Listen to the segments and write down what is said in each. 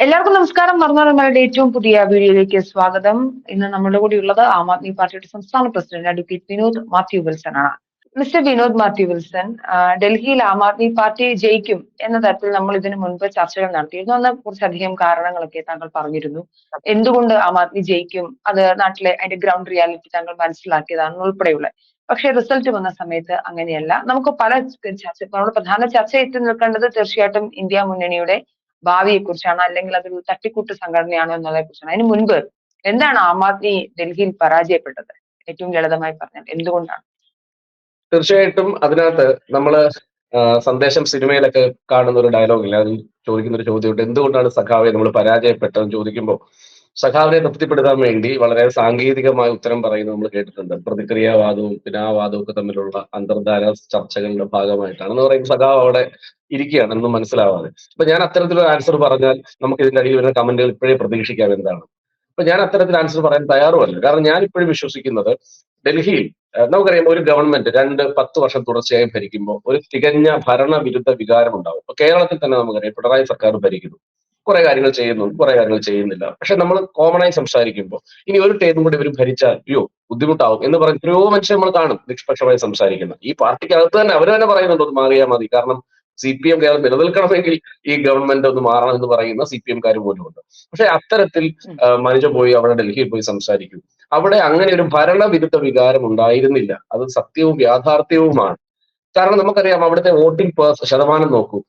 എല്ലാവർക്കും നമസ്കാരം. മറുനാടന്മാരുടെ ഏറ്റവും പുതിയ വീഡിയോയിലേക്ക് സ്വാഗതം. ഇന്ന് നമ്മുടെ കൂടി ഉള്ളത് ആം ആദ്മി പാർട്ടിയുടെ സംസ്ഥാന president advocate Vinod Mathew Wilson ആണ്. മിസ്റ്റർ വിനോദ് മാത്യു വിൽസൺ, ഡൽഹിയിൽ ആം ആദ്മി പാർട്ടി ജയിക്കും എന്ന തരത്തിൽ നമ്മൾ ഇതിനു മുൻപ് ചർച്ചകൾ നടത്തിയിരുന്നു. അന്ന് കുറച്ചധികം കാരണങ്ങളൊക്കെ താങ്കൾ പറഞ്ഞിരുന്നു. എന്തുകൊണ്ട് ആം ആദ്മി ജയിക്കും, അത് നാട്ടിലെ അതിന്റെ ഗ്രൗണ്ട് റിയാലിറ്റി താങ്കൾ മനസ്സിലാക്കിയതാണ് ഉൾപ്പെടെയുള്ള. പക്ഷേ റിസൾട്ട് വന്ന സമയത്ത് അങ്ങനെയല്ല. നമുക്ക് പല നമ്മുടെ പ്രധാന ചർച്ച എത്തി നിൽക്കേണ്ടത് തീർച്ചയായിട്ടും ഇന്ത്യ മുന്നണിയുടെ ഭാവിയെ കുറിച്ചാണ്, അല്ലെങ്കിൽ അതൊരു തട്ടിക്കൂട്ട് സംഘടനയാണോ എന്നതിനെ കുറിച്ചാണ്. അതിന് മുൻപ് എന്താണ് ആം ആദ്മി ഡൽഹിയിൽ പരാജയപ്പെട്ടത്? ഏറ്റവും ലളിതമായി പറഞ്ഞാൽ എന്തുകൊണ്ടാണ്? തീർച്ചയായിട്ടും അതിനകത്ത് നമ്മള് സന്ദേശം സിനിമയിലൊക്കെ കാണുന്ന ഒരു ഡയലോഗില്ല, അതിൽ ചോദിക്കുന്ന ഒരു ചോദ്യമുണ്ട്, എന്തുകൊണ്ടാണ് സഖാവെ നമ്മൾ പരാജയപ്പെട്ടതെന്ന് ചോദിക്കുമ്പോൾ സഖാവിനെ തൃപ്തിപ്പെടുത്താൻ വേണ്ടി വളരെ സാങ്കേതികമായ ഉത്തരം പറയുന്നത് നമ്മൾ കേട്ടിട്ടുണ്ട്. പ്രതിക്രിയാവാദവും പിന്നെ ആ വാദവും ഒക്കെ തമ്മിലുള്ള അന്തർധാര ചർച്ചകളുടെ ഭാഗമായിട്ടാണെന്ന് പറയുമ്പോൾ സഖാവ് അവിടെ ഇരിക്കുകയാണ് എന്നും മനസ്സിലാവാതെ. അപ്പൊ ഞാൻ അത്തരത്തിലൊരു ആൻസർ പറഞ്ഞാൽ നമുക്ക് ഇതിന്റെ അടിയിൽ വരുന്ന കമന്റുകൾ ഇപ്പോഴേ പ്രതീക്ഷിക്കാം എന്താണ്. അപ്പൊ ഞാൻ അത്തരത്തിൽ ആൻസർ പറയാൻ തയ്യാറുമല്ല. കാരണം ഞാൻ ഇപ്പോഴും വിശ്വസിക്കുന്നത് ഡൽഹിയിൽ നമുക്കറിയാം ഒരു ഗവൺമെന്റ് 10 വർഷം തുടർച്ചയായി ഭരിക്കുമ്പോൾ ഒരു തികഞ്ഞ ഭരണവിരുദ്ധ വികാരം ഉണ്ടാവും. ഇപ്പൊ കേരളത്തിൽ തന്നെ നമുക്കറിയാം പിണറായി സർക്കാർ ഭരിക്കുന്നു, കുറെ കാര്യങ്ങൾ ചെയ്യുന്നു, കുറെ കാര്യങ്ങൾ ചെയ്യുന്നില്ല. പക്ഷെ നമ്മൾ കോമണായി സംസാരിക്കുമ്പോൾ ഇനി ഒരു ടേമും കൂടി ഇവർ ഭരിച്ചാൽ അയ്യോ ബുദ്ധിമുട്ടാവും എന്ന് പറഞ്ഞ് എത്രയോ മനുഷ്യർ നമ്മൾ കാണും നിഷ്പക്ഷമായി സംസാരിക്കുന്ന. ഈ പാർട്ടിക്കകത്ത് തന്നെ അവർ തന്നെ പറയുന്നുണ്ട് ഒന്ന് മാറിയാൽ മതി, കാരണം CPM കേരളം നിലനിൽക്കണമെങ്കിൽ ഈ ഗവൺമെന്റ് ഒന്ന് മാറണം എന്ന് പറയുന്ന CPM-കാർ പോലും ഉണ്ട്. പക്ഷെ അത്തരത്തിൽ മനുജ പോയി അവിടെ ഡൽഹിയിൽ പോയി സംസാരിക്കും. അവിടെ അങ്ങനെ ഒരു ഭരണവിരുദ്ധ വികാരം ഉണ്ടായിരുന്നില്ല. അത് സത്യവും യാഥാർത്ഥ്യവുമാണ്. കാരണം നമുക്കറിയാം അവിടുത്തെ വോട്ടിംഗ് ശതമാനം നോക്കൂ.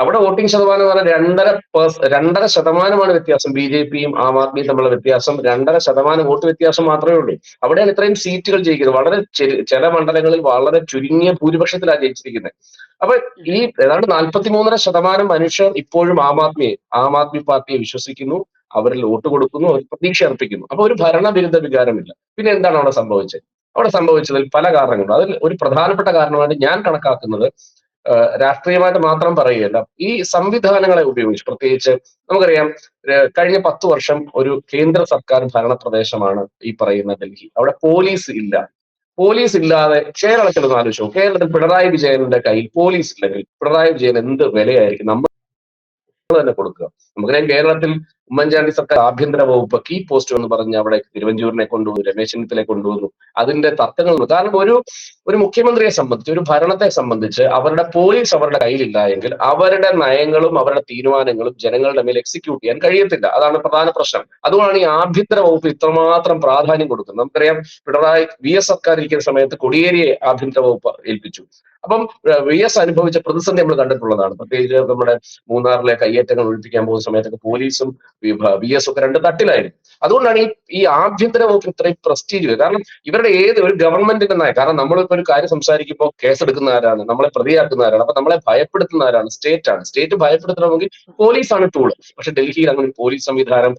അവിടെ വോട്ടിംഗ് ശതമാനം എന്ന് പറഞ്ഞാൽ 2.5% വ്യത്യാസം. BJP-യും ആം ആദ്മിയും തമ്മിലുള്ള വ്യത്യാസം 2.5% വോട്ട് വ്യത്യാസം മാത്രമേ ഉള്ളൂ. അവിടെയാണ് ഇത്രയും സീറ്റുകൾ ജയിക്കുന്നത്. വളരെ ചില മണ്ഡലങ്ങളിൽ വളരെ ചുരുങ്ങിയ ഭൂരിപക്ഷത്തിലാണ് ജയിച്ചിരിക്കുന്നത്. അപ്പൊ ഈ ഏതാണ്ട് 43.5% മനുഷ്യർ ഇപ്പോഴും ആം ആദ്മി പാർട്ടിയെ വിശ്വസിക്കുന്നു, അവരിൽ വോട്ട് കൊടുക്കുന്നു, അവർ പ്രതീക്ഷ അർപ്പിക്കുന്നു. അപ്പൊ ഒരു ഭരണവിരുദ്ധ വികാരമില്ല. പിന്നെ എന്താണ് അവിടെ സംഭവിച്ചത്? അവിടെ സംഭവിച്ചതിൽ പല കാരണങ്ങളുണ്ട്. അതിൽ ഒരു പ്രധാനപ്പെട്ട കാരണമായിട്ട് ഞാൻ കണക്കാക്കുന്നത്, രാഷ്ട്രീയമായിട്ട് മാത്രം പറയുകയല്ല, ഈ സംവിധാനങ്ങളെ ഉപയോഗിച്ച്, പ്രത്യേകിച്ച് നമുക്കറിയാം കഴിഞ്ഞ 10 വർഷം ഒരു കേന്ദ്ര സർക്കാർ ഭരണ പ്രദേശമാണ് ഈ പറയുന്ന ഡൽഹി. അവിടെ പോലീസ് ഇല്ല. പോലീസ് ഇല്ലാതെ കേരളത്തിൽ ഒന്ന് ആലോചിച്ചു, കേരളത്തിൽ പിണറായി വിജയന്റെ കയ്യിൽ പോലീസ് ഇല്ലെങ്കിൽ പിണറായി വിജയൻ എന്ത് വിലയായിരിക്കും നമ്മൾ തന്നെ കൊടുക്കുക. നമുക്കറിയാം കേരളത്തിൽ ഉമ്മൻചാണ്ടി സർക്കാർ ആഭ്യന്തര വകുപ്പ് കീ പോസ്റ്റ് എന്ന് പറഞ്ഞ് അവിടെ തിരുവഞ്ചൂരിനെ കൊണ്ടുവന്നു, രമേശ് ചെന്നിത്തലയെ കൊണ്ടുവന്നു. അതിന്റെ തർക്കങ്ങളുണ്ട്. കാരണം ഒരു മുഖ്യമന്ത്രിയെ സംബന്ധിച്ച്, ഒരു ഭരണത്തെ സംബന്ധിച്ച് അവരുടെ പോലീസ് അവരുടെ കയ്യിലില്ല എങ്കിൽ അവരുടെ നയങ്ങളും അവരുടെ തീരുമാനങ്ങളും ജനങ്ങളുടെ മേൽ എക്സിക്യൂട്ട് ചെയ്യാൻ കഴിയത്തില്ല. അതാണ് പ്രധാന പ്രശ്നം. അതുകൊണ്ടാണ് ഈ ആഭ്യന്തര വകുപ്പ് ഇത്രമാത്രം പ്രാധാന്യം കൊടുക്കുന്നത്. നമുക്കറിയാം പിണറായി VS സർക്കാർ ഇരിക്കുന്ന സമയത്ത് കോടിയേരിയെ ആഭ്യന്തര വകുപ്പ് ഏൽപ്പിച്ചു. അപ്പം VS അനുഭവിച്ച പ്രതിസന്ധി നമ്മൾ കണ്ടിട്ടുള്ളതാണ്. പ്രത്യേകിച്ച് നമ്മുടെ മൂന്നാറിലെ കയ്യേറ്റങ്ങൾ ഒഴിപ്പിക്കാൻ പോകുന്ന സമയത്തൊക്കെ പോലീസും VS ഒക്കെ രണ്ട് തട്ടിലായിരുന്നു. അതുകൊണ്ടാണ് ഈ ആഭ്യന്തര വകുപ്പ് ഇത്രയും പ്രസ്റ്റീജ്. കാരണം ഇവരുടെ ഒരു ഗവൺമെന്റിന്റെ നയം, കാരണം നമ്മളിപ്പോ ഒരു കാര്യം സംസാരിക്കുമ്പോൾ കേസെടുക്കുന്ന ആരാണ്, നമ്മളെ പ്രതിയാക്കുന്ന ആരാണ്, അപ്പൊ നമ്മളെ ഭയപ്പെടുത്തുന്ന ആരാണ്? സ്റ്റേറ്റ് ആണ്. സ്റ്റേറ്റ് ഭയപ്പെടുത്തണമെങ്കിൽ പോലീസാണ് ടൂള്. പക്ഷെ ഡൽഹിയിൽ അങ്ങനെ പോലീസ് സംവിധാനം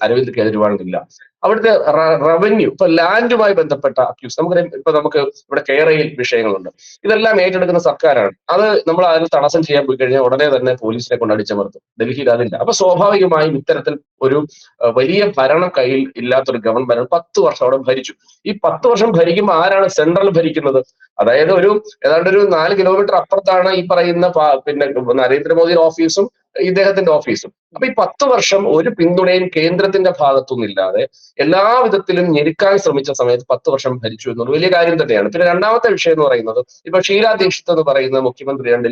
അരവിന്ദ് കെജ്രിവാളിനില്ല. അവിടുത്തെ റവന്യൂ, ഇപ്പൊ ലാൻഡുമായി ബന്ധപ്പെട്ട അക്യൂസ് നമുക്ക് ഇവിടെ കേരയിൽ വിഷയങ്ങളുണ്ട്. ഇതെല്ലാം ഏറ്റെടുക്കുന്ന സർക്കാരാണ്. അത് നമ്മൾ അതിന് തടസ്സം ചെയ്യാൻ പോയി കഴിഞ്ഞാൽ ഉടനെ തന്നെ പോലീസിനെ കൊണ്ട് അടിച്ചമർത്തും. ഡൽഹിയിൽ അതില്ല. അപ്പൊ സ്വാഭാവികമായും ഇത്തരത്തിൽ ഒരു വലിയ ഭരണം കയ്യിൽ ഇല്ലാത്തൊരു ഗവൺമെന്റ് 10 വർഷം അവിടെ ഭരിച്ചു. ഈ 10 വർഷം ഭരിക്കുമ്പോൾ ആരാണ് സെൻട്രൽ ഭരിക്കുന്നത്? അതായത് ഏതാണ്ട് ഒരു 4 കിലോമീറ്റർ അപ്പുറത്താണ് ഈ പറയുന്ന പിന്നെ നരേന്ദ്രമോദിയുടെ ഓഫീസും ഇദ്ദേഹത്തിന്റെ ഓഫീസും. അപ്പൊ ഈ 10 വർഷം ഒരു പിന്തുണയും കേന്ദ്രത്തിന്റെ ഭാഗത്തുനിന്നില്ലാതെ എല്ലാ വിധത്തിലും ഞെരുക്കാൻ ശ്രമിച്ച സമയത്ത് 10 വർഷം ഭരിച്ചു എന്നൊരു വലിയ കാര്യം തന്നെയാണ്. പിന്നെ രണ്ടാമത്തെ വിഷയം എന്ന് പറയുന്നത്, ഇപ്പൊ ഷീലാ ദീക്ഷിത് എന്ന് പറയുന്ന മുഖ്യമന്ത്രിയാണ്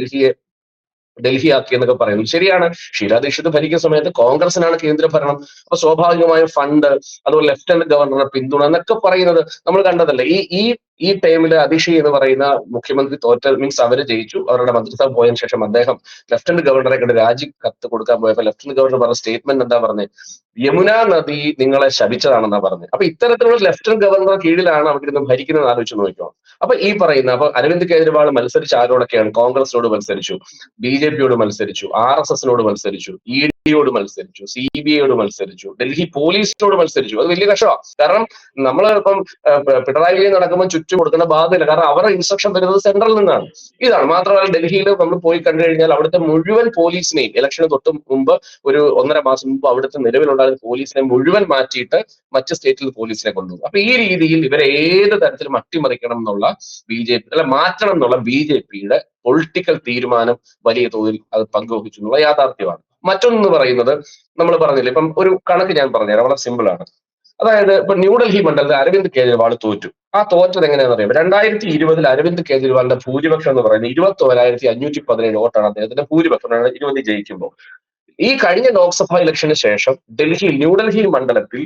ഡൽഹി ആക്കി എന്നൊക്കെ പറയുന്നു. ശരിയാണ്, ഷീലാ ദീക്ഷിത് ഭരിക്കുന്ന സമയത്ത് കോൺഗ്രസിനാണ് കേന്ദ്ര ഭരണം. അപ്പൊ സ്വാഭാവികമായും ഫണ്ട്, അതുപോലെ ലെഫ്റ്റനന്റ് ഗവർണറുടെ പിന്തുണ എന്നൊക്കെ പറയുന്നത് നമ്മൾ കണ്ടതല്ലേ. ഈ ടൈമില് അതിഷി എന്ന് പറയുന്ന മുഖ്യമന്ത്രി മീൻസ് അവര് ജയിച്ചു, അവരുടെ മന്ത്രിസഭ പോയതിനു ശേഷം അദ്ദേഹം ലെഫ്റ്റനന്റ് ഗവർണറെ കണ്ട് രാജി കത്ത് കൊടുക്കാൻ പോയപ്പോൾ ലെഫ്റ്റനന്റ് ഗവർണർ പറഞ്ഞ സ്റ്റേറ്റ്മെന്റ് എന്താ പറഞ്ഞത്? യമുനാ നദി നിങ്ങളെ ശപിച്ചതാണെന്നാ പറഞ്ഞത്. അപ്പൊ ഇത്തരത്തിലുള്ള ലെഫ്റ്റനന്റ് ഗവർണർ കീഴിലാണ് അവിടെ ഇരുന്ന് ഭരിക്കുന്നത് ആലോചിച്ച് നോക്കിയോ. അപ്പൊ അപ്പൊ അരവിന്ദ് കെജ്രിവാൾ മത്സരിച്ച ആരോടൊക്കെയാണ്? കോൺഗ്രസിനോട് മത്സരിച്ചു, BJP-യോട് മത്സരിച്ചു, RSS-നോട് മത്സരിച്ചു, ED-യോട് മത്സരിച്ചു, CBI-യോട് മത്സരിച്ചു, ഡൽഹി പോലീസിനോട് മത്സരിച്ചു. അത് വലിയ കഷ്ടമാണ്. കാരണം നമ്മൾ ഇപ്പം പിണറായി വിജയൻ നടക്കുമ്പോൾ ചുറ്റും കൊടുക്കുന്ന ബാധ്യത, കാരണം അവരുടെ ഇൻസ്ട്രക്ഷൻ വരുന്നത് സെൻട്രലിൽ നിന്നാണ്. ഇതാണ്. മാത്രമല്ല ഡൽഹിയിൽ നമ്മൾ പോയി കണ്ടു കഴിഞ്ഞാൽ അവിടുത്തെ മുഴുവൻ പോലീസിനെയും ഇലക്ഷന് തൊട്ട് മുമ്പ് ഒരു 1.5 മാസം മുമ്പ് അവിടുത്തെ നിലവിലുണ്ടായിരുന്ന പോലീസിനെ മുഴുവൻ മാറ്റിയിട്ട് മറ്റ് സ്റ്റേറ്റിൽ പോലീസിനെ കൊണ്ടുപോകും. അപ്പൊ ഈ രീതിയിൽ ഇവരെ ഏത് തരത്തിലും അട്ടിമറിക്കണം എന്നുള്ള മാറ്റണം എന്നുള്ള BJP-യുടെ പൊളിറ്റിക്കൽ തീരുമാനം വലിയ തോതിൽ അത് പങ്കുവഹിച്ചു എന്നുള്ള യാഥാർത്ഥ്യമാണ്. മറ്റൊന്ന് പറയുന്നത് നമ്മൾ പറഞ്ഞില്ലേ, ഇപ്പം ഒരു കണക്ക് ഞാൻ പറഞ്ഞുതരാം, വളരെ സിമ്പിൾ ആണ്. അതായത് ഇപ്പൊ ന്യൂഡൽഹി മണ്ഡലത്തിൽ അരവിന്ദ് കെജ്രിവാൾ തോറ്റു. ആ തോറ്റത് എങ്ങനെയാണെന്ന് അറിയാം. 2020 അരവിന്ദ് കെജ്രിവാളിന്റെ ഭൂരിപക്ഷം എന്ന് പറയുന്നത് 21,517 വോട്ടാണ് അദ്ദേഹത്തിന്റെ ഭൂരിപക്ഷം 2020 ജയിക്കുമ്പോൾ. ഈ കഴിഞ്ഞ ലോക്സഭാ ഇലക്ഷന് ശേഷം ന്യൂഡൽഹി മണ്ഡലത്തിൽ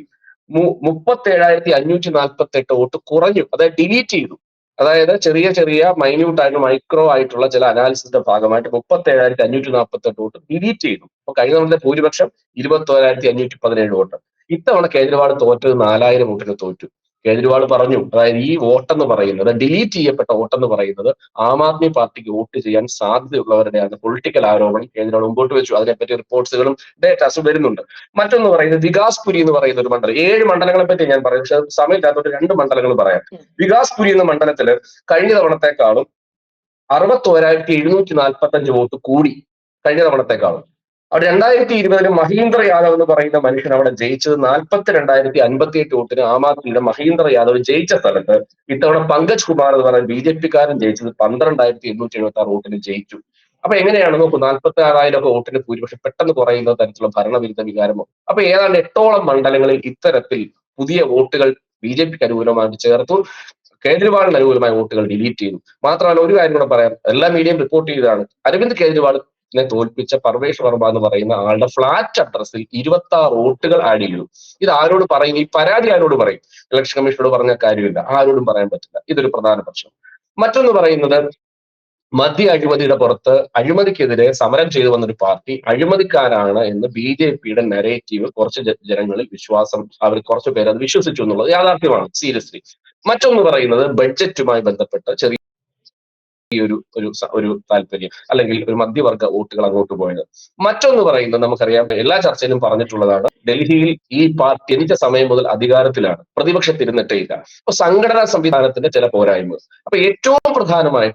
37,548 വോട്ട് കുറഞ്ഞു, അതായത് ഡിലീറ്റ് ചെയ്തു. അതായത് ചെറിയ ചെറിയ മൈന്യൂട്ട് ആയിട്ട് മൈക്രോ ആയിട്ടുള്ള ചില അനാലിസിന്റെ ഭാഗമായിട്ട് 37,548 വോട്ട് ഡിലീറ്റ് ചെയ്തു. അപ്പൊ കഴിഞ്ഞ തവണത്തെ ഭൂരിപക്ഷം 21,517 വോട്ട്. ഇത്തവണ കേജ്രിവാൾ തോറ്റത് 4,000 വോട്ടിന് തോറ്റു. കേജ്രിവാൾ പറഞ്ഞു, അതായത് ഈ വോട്ടെന്ന് പറയുന്നത്, ഡിലീറ്റ് ചെയ്യപ്പെട്ട വോട്ടെന്ന് പറയുന്നത് ആം ആദ്മി പാർട്ടിക്ക് വോട്ട് ചെയ്യാൻ സാധ്യതയുള്ളവരുടെയാണ് പൊളിറ്റിക്കൽ ആരോപണം കേജ്രിവാൾ മുമ്പോട്ട് വെച്ചു. അതിനെപ്പറ്റി റിപ്പോർട്ട്സുകളും ഡേറ്റാസും വരുന്നുണ്ട്. മറ്റൊന്ന് പറയുന്നത് വികാസ്പുരി എന്ന് പറയുന്ന ഒരു മണ്ഡലം, 7 മണ്ഡലങ്ങളെ പറ്റി ഞാൻ പറയും, പക്ഷെ സമയത്തിനകത്തോട്ട് 2 മണ്ഡലങ്ങൾ പറയാം. വികാസ്പുരി എന്ന മണ്ഡലത്തില് കഴിഞ്ഞ തവണത്തെക്കാളും 61,745 വോട്ട് കൂടി കഴിഞ്ഞ തവണത്തെക്കാളും. അവിടെ 2020 മഹീന്ദ്ര യാദവ് എന്ന് പറയുന്ന മനുഷ്യൻ അവിടെ ജയിച്ചത് 42,058 വോട്ടിന് ആം ആദ്മിയുടെ മഹീന്ദ്ര യാദവ് ജയിച്ച സ്ഥലത്ത് ഇത്തവണ പങ്കജ് കുമാർ എന്ന് പറയുന്ന BJP-കാരൻ ജയിച്ചത് 12,876 വോട്ടിന് ജയിച്ചു. അപ്പൊ എങ്ങനെയാണ് നോക്കൂ, 46,000 വോട്ടിന് ഭൂരിപക്ഷം പെട്ടെന്ന് കുറയുന്ന തരത്തിലുള്ള ഭരണവിരുദ്ധ വികാരമോ. അപ്പൊ ഏതാണ്ട് 8ഓളം മണ്ഡലങ്ങളിൽ ഇത്തരത്തിൽ പുതിയ വോട്ടുകൾ BJP-ക്ക് അനുകൂലമായിട്ട് ചേർത്തു, കേജ്രിവാളിന് അനുകൂലമായ വോട്ടുകൾ ഡിലീറ്റ് ചെയ്തു. മാത്രമല്ല ഒരു കാര്യം കൂടെ പറയാം, എല്ലാ മീഡിയയും റിപ്പോർട്ട് ചെയ്തതാണ്. അരവിന്ദ് കേജ്രിവാളിനെ തോൽപ്പിച്ച പർവേഷ് വർമ്മ എന്ന് പറയുന്ന ആളുടെ ഫ്ലാറ്റ് അഡ്രസ്സിൽ 26 വോട്ടുകൾ ആഡ് ചെയ്തു. ഇത് ആരോട് പറയും? ഈ പരാതി ആരോട് പറയും? ഇലക്ഷൻ കമ്മീഷനോട് പറഞ്ഞ കാര്യമില്ല, ആരോടും പറയാൻ പറ്റില്ല. ഇതൊരു പ്രധാന പ്രശ്നം. മറ്റൊന്ന് പറയുന്നത്, മദ്യ അഴിമതിയുടെ പുറത്ത് അഴിമതിക്കെതിരെ സമരം ചെയ്തു വന്നൊരു പാർട്ടി അഴിമതിക്കാരാണ് എന്ന് BJP-യുടെ നരേറ്റീവ് കുറച്ച് ജനങ്ങളിൽ വിശ്വാസം, അവർ കുറച്ചു പേര് അത് വിശ്വസിച്ചു എന്നുള്ളത് യാഥാർത്ഥ്യമാണ്, സീരിയസ്ലി. മറ്റൊന്ന് പറയുന്നത് ബഡ്ജറ്റുമായി ബന്ധപ്പെട്ട് ചെറിയ ഒരു താല്പര്യം, അല്ലെങ്കിൽ ഒരു മധ്യവർഗ വോട്ടുകൾ അങ്ങോട്ട് പോയത്. മറ്റൊന്ന് പറയുന്നത്, നമുക്കറിയാം, എല്ലാ ചർച്ചയിലും പറഞ്ഞിട്ടുള്ളതാണ്, ഡൽഹിയിൽ ഈ പാർട്ടി ജനിച്ച സമയം മുതൽ അധികാരത്തിലാണ്, പ്രതിപക്ഷത്തിരുന്നിട്ടേ ഇല്ല. അപ്പൊ സംഘടനാ സംവിധാനത്തിന്റെ ചില പോരായ്മകൾ. അപ്പൊ ഏറ്റവും പ്രധാനമായി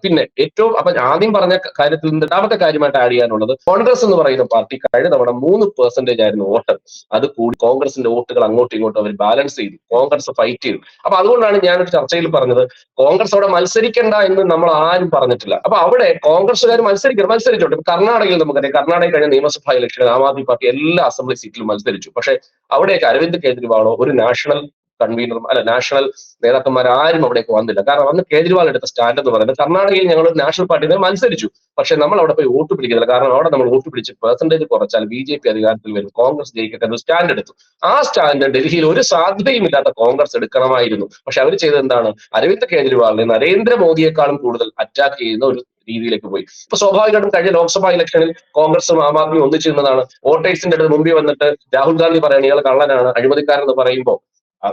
അപ്പൊ ആദ്യം പറഞ്ഞ കാര്യത്തിൽ നിന്ന് രണ്ടാമത്തെ കാര്യമായിട്ട് ആഡ് ചെയ്യാനുള്ളത്, കോൺഗ്രസ് എന്ന് പറയുന്ന പാർട്ടി കഴിഞ്ഞ തവണ 3% ആയിരുന്നു വോട്ട്. അത് കൂടി കോൺഗ്രസിന്റെ വോട്ടുകൾ അങ്ങോട്ടും ഇങ്ങോട്ടും അവർ ബാലൻസ് ചെയ്തു, കോൺഗ്രസ് ഫൈറ്റ് ചെയ്തു. അപ്പൊ അതുകൊണ്ടാണ് ഞാനൊരു ചർച്ചയിൽ പറഞ്ഞത്, കോൺഗ്രസ് അവിടെ മത്സരിക്കേണ്ട എന്ന് നമ്മൾ ആരും പറഞ്ഞിട്ടില്ല. അപ്പൊ അവിടെ കോൺഗ്രസ്സുകാർ മത്സരിച്ചോട്ടെ. കർണാടകയിൽ നമുക്കറിയാം, കർണാടക കഴിഞ്ഞ നിയമസഭാ ഇലക്ഷനിൽ ആം ആദ്മി പാർട്ടി എല്ലാ അസംബ്ലി സീറ്റിലും മത്സരിച്ചു. പക്ഷെ അവിടേക്ക് അരവിന്ദ് കേജ്രിവാളോ ഒരു നാഷണൽ കൺവീനറും നാഷണൽ നേതാക്കന്മാർ ആരും അവിടേക്ക് വന്നില്ല. കാരണം അന്ന് കേജ്രിവാൾ എടുത്ത സ്റ്റാൻഡ് എന്ന് പറയുന്നത്, കർണാടകയിൽ ഞങ്ങൾ ഒരു നാഷണൽ പാർട്ടി മത്സരിച്ചു, പക്ഷെ നമ്മൾ അവിടെ പോയി വോട്ട് പിടിക്കുന്നില്ല. കാരണം അവിടെ നമ്മൾ വോട്ട് പിടിച്ച് പെർസെന്റേജ് കുറച്ചാൽ BJP അധികാരത്തിൽ വരും, കോൺഗ്രസ് ജയിക്കട്ടെ എന്ന് സ്റ്റാൻഡ് എടുത്തു. ആ സ്റ്റാൻഡ് ഡൽഹിയിൽ ഒരു സാധ്യതയും ഇല്ലാത്ത കോൺഗ്രസ് എടുക്കണമായിരുന്നു. പക്ഷെ അവർ ചെയ്തത് എന്താണ്? അരവിന്ദ് കേജ്രിവാളിനെ നരേന്ദ്രമോദിയെക്കാളും കൂടുതൽ അറ്റാക്ക് ചെയ്യുന്ന ഒരു രീതിയിലേക്ക് പോയി. ഇപ്പൊ സ്വാഭാവികമായിട്ടും കഴിഞ്ഞ ലോക്സഭാ ഇലക്ഷനിൽ കോൺഗ്രസും ആം ആദ്മിയും ഒന്നിച്ചു നിന്നതാണ്. വോട്ടേഴ്സിന്റെ അടുത്ത് മുമ്പിൽ വന്നിട്ട് രാഹുൽ ഗാന്ധി പറയാണ് ഇയാൾ കള്ളനാണ്, അഴിമതിക്കാരെന്ന് പറയുമ്പോൾ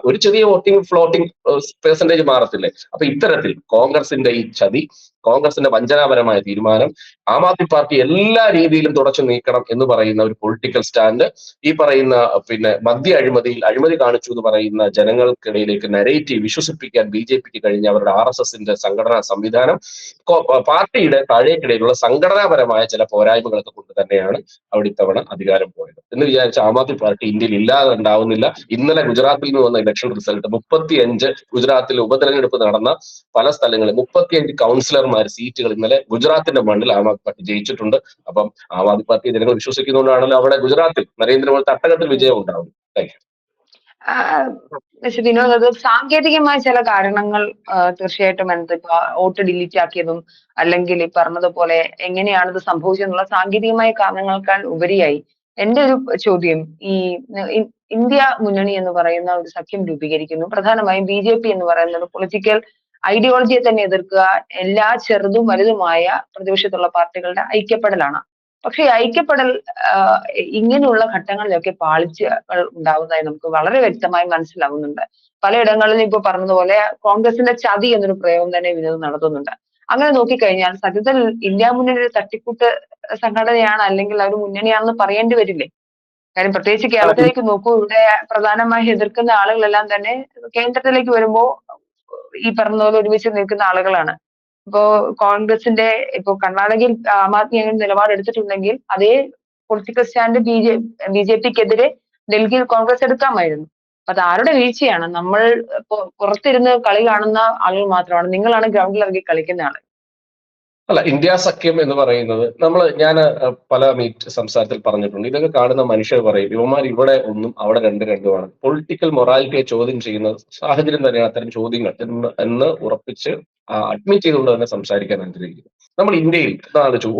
ഒരു ചെറിയ ഫ്ലോട്ടിംഗ് പെർസെന്റേജ് മാറത്തില്ലേ? അപ്പൊ ഇത്തരത്തിൽ കോൺഗ്രസിന്റെ ഈ ചതി, കോൺഗ്രസിന്റെ വഞ്ചനാപരമായ തീരുമാനം, ആം ആദ്മി പാർട്ടി എല്ലാ രീതിയിലും തുടച്ചു നീക്കണം എന്ന് പറയുന്ന ഒരു പൊളിറ്റിക്കൽ സ്റ്റാൻഡ്, ഈ പറയുന്ന മദ്യ അഴിമതി കാണിച്ചു എന്ന് പറയുന്ന ജനങ്ങൾക്കിടയിലേക്ക് നരേറ്റീവ് വിശ്വസിപ്പിക്കാൻ BJP-ക്ക് കഴിഞ്ഞ അവരുടെ RSSന്റെ സംഘടനാ സംവിധാനം, പാർട്ടിയുടെ താഴേക്കിടയിലുള്ള സംഘടനാപരമായ ചില പോരായ്മകളൊക്കെ കൊണ്ട് തന്നെയാണ് അവിടെ ഇത്തവണ അധികാരം പോയത്. എന്ന് വിചാരിച്ച ആം ആദ്മി പാർട്ടി ഇന്ത്യയിൽ ഇല്ലാതെ ഉണ്ടാവുന്നില്ല. ഇന്നലെ ഗുജറാത്തിൽ നിന്ന് വന്ന ഇലക്ഷൻ റിസൾട്ട് 35 ഗുജറാത്തിൽ ഉപതെരഞ്ഞെടുപ്പ് നടന്ന പല സ്ഥലങ്ങളിൽ 35 കൗൺസിലർമാർ സീറ്റുകൾ ഇന്നലെ ഗുജറാത്തിന്റെ മണ്ണിൽ ആം ആദ്മി പാർട്ടി ജയിച്ചിട്ടുണ്ട്. അപ്പം ആം ആദ്മി പാർട്ടി ജനങ്ങൾ വിശ്വസിക്കുന്നതുകൊണ്ടാണല്ലോ അവിടെ ഗുജറാത്തിൽ നരേന്ദ്രമോദി തട്ടകത്തിൽ വിജയം ഉണ്ടാവും. താങ്ക് മിസ്റ്റർ വിനോദ്, അത് സാങ്കേതികമായ ചില കാരണങ്ങൾ തീർച്ചയായിട്ടും ഇപ്പൊ വോട്ട് ഡിലീറ്റ് ആക്കിയതും, അല്ലെങ്കിൽ ഈ പറഞ്ഞതുപോലെ എങ്ങനെയാണിത് സംഭവിച്ചതെന്നുള്ള സാങ്കേതികമായ കാരണങ്ങൾക്കാൾ ഉപരിയായി എന്റെ ഒരു ചോദ്യം, ഈ ഇന്ത്യ മുന്നണി എന്ന് പറയുന്ന ഒരു സഖ്യം രൂപീകരിക്കുന്നു. പ്രധാനമായും BJP എന്ന് പറയുന്ന ഒരു പൊളിറ്റിക്കൽ ഐഡിയോളജിയെ തന്നെ എതിർക്കുക, എല്ലാ ചെറുതും വലുതുമായ പ്രതിപക്ഷത്തുള്ള പാർട്ടികളുടെ ഐക്യപ്പെടലാണ്. പക്ഷെ ഈ ഐക്യപ്പെടൽ ഇങ്ങനെയുള്ള ഘട്ടങ്ങളിലൊക്കെ പാളിച്ചകൾ ഉണ്ടാവുന്നതായി നമുക്ക് വളരെ വ്യക്തമായി മനസ്സിലാവുന്നുണ്ട്. പലയിടങ്ങളിലും ഇപ്പൊ പറഞ്ഞതുപോലെ കോൺഗ്രസിന്റെ ചതി എന്നൊരു പ്രയോഗം തന്നെ വിനോദം നടത്തുന്നുണ്ട്. അങ്ങനെ നോക്കിക്കഴിഞ്ഞാൽ സത്യത്തിൽ ഇന്ത്യ മുന്നണി ഒരു തട്ടിക്കൂട്ട് സംഘടനയാണ്, അല്ലെങ്കിൽ ഒരു മുന്നണിയാണെന്ന് പറയേണ്ടി വരില്ലേ? കാര്യം പ്രത്യേകിച്ച് കേരളത്തിലേക്ക് നോക്കൂ, ഇവിടെ പ്രധാനമായി എതിർക്കുന്ന ആളുകളെല്ലാം തന്നെ കേന്ദ്രത്തിലേക്ക് വരുമ്പോ ഈ പറഞ്ഞ പോലെ ഒരുമിച്ച് നിൽക്കുന്ന ആളുകളാണ്. ഇപ്പോ കോൺഗ്രസിന്റെ ഇപ്പോ കർണാടകയിൽ ആം ആദ്മി അങ്ങനെ നിലപാടെടുത്തിട്ടുണ്ടെങ്കിൽ അതേ പൊളിറ്റിക്കൽ സ്റ്റാൻഡ് BJP-ക്കെതിരെ ഡൽഹിയിൽ കോൺഗ്രസ് എടുക്കാമായിരുന്നു. അത് ആരുടെ വീഴ്ചയാണ്? നമ്മൾ പുറത്തിരുന്ന് കളി കാണുന്ന ആളുകൾ മാത്രമാണ്, നിങ്ങളാണ് ഗ്രൗണ്ടിൽ ഇറങ്ങി കളിക്കുന്ന ആള്. അല്ല, ഇന്ത്യ സഖ്യം എന്ന് പറയുന്നത് ഞാൻ പല സംസാരത്തിൽ പറഞ്ഞിട്ടുണ്ട്. ഇതൊക്കെ കാണുന്ന മനുഷ്യർ പറയും ഇവന്മാർ ഇവിടെ ഒന്നും അവിടെ രണ്ടുമാണ്. പൊളിറ്റിക്കൽ മൊറാലിറ്റിയെ ചോദ്യം ചെയ്യുന്ന സാഹചര്യം തന്നെയാണ് അത്തരം ചോദ്യങ്ങൾ എന്ന് ഉറപ്പിച്ച് അഡ്മിറ്റ് ചെയ്തുകൊണ്ട് തന്നെ സംസാരിക്കാൻ ആഗ്രഹിക്കുന്നു. നമ്മൾ ഇന്ത്യയിൽ ആലോചിച്ചു